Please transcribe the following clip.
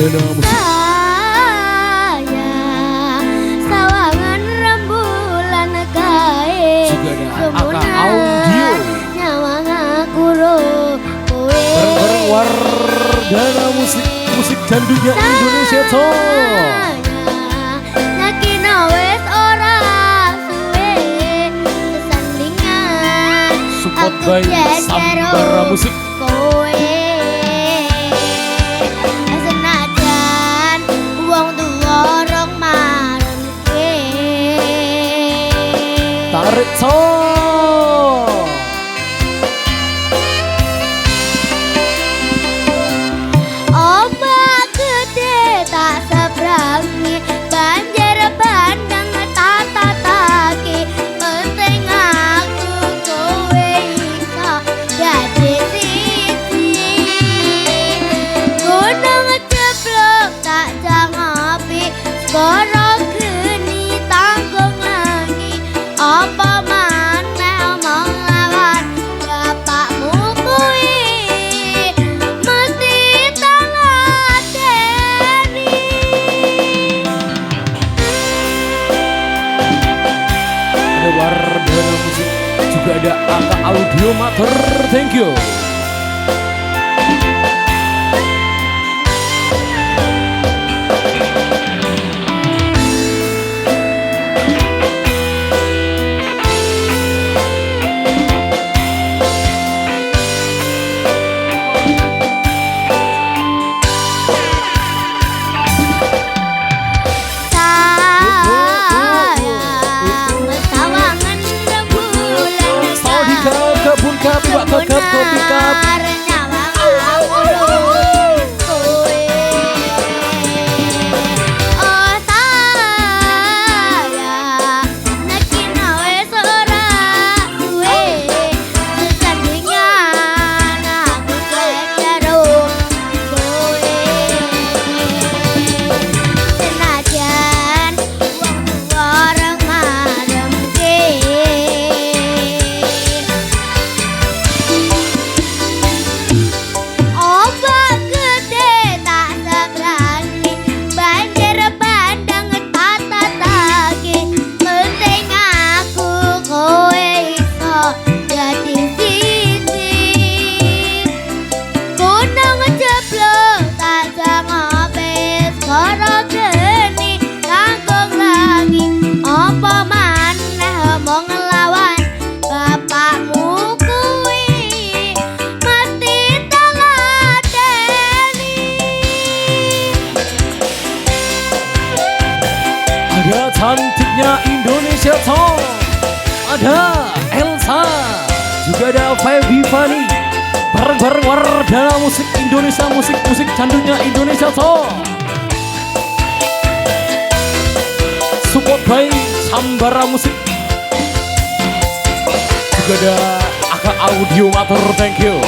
Wardana Musik. Sawangan rembulan kae. Juga ada Aka Audio. Nyawang aku ro kowe. Bareng Wardana Musik, musik candunya Indonesia toh. Nakina wes ora suwe sesandingan. Support by Sambara Musik. Kowe senajan wong tuwa rong maremke. Tarik toh. Ombak gede tak seberangi, banjir bandang tak tataki. Penting aku kowe iso dadi siji. Gunung jeblok tak jangapi, skoro geni tanggung lagi. Apa maneh omong lawan bapakmu kuwi, mesti teladeni. Ada Wardana Musik, juga ada Aka Audio Mater. Thank you. Sawangan rembulan Saudi Cup, Kebun Cup, Wak Cup, Kopi Cup. Ombak gede tak seberangi, banjir bandang tak tataki. Penting aku kowe iso dadi siji. Gunung jeblok tak jangapi, skoro geni tanggung lagi. Apa maneh omong ngelawan bapakmu kuwi, mesti teladeni. Ada cantiknya Indonesia toh. Ada Elsa, juga ada Feby Fani. Bareng Wardana Musik Indonesia, musik candunya Indonesia toh. Support by Sambara Musik. Juga ada Aka Audio Mater. Thank you.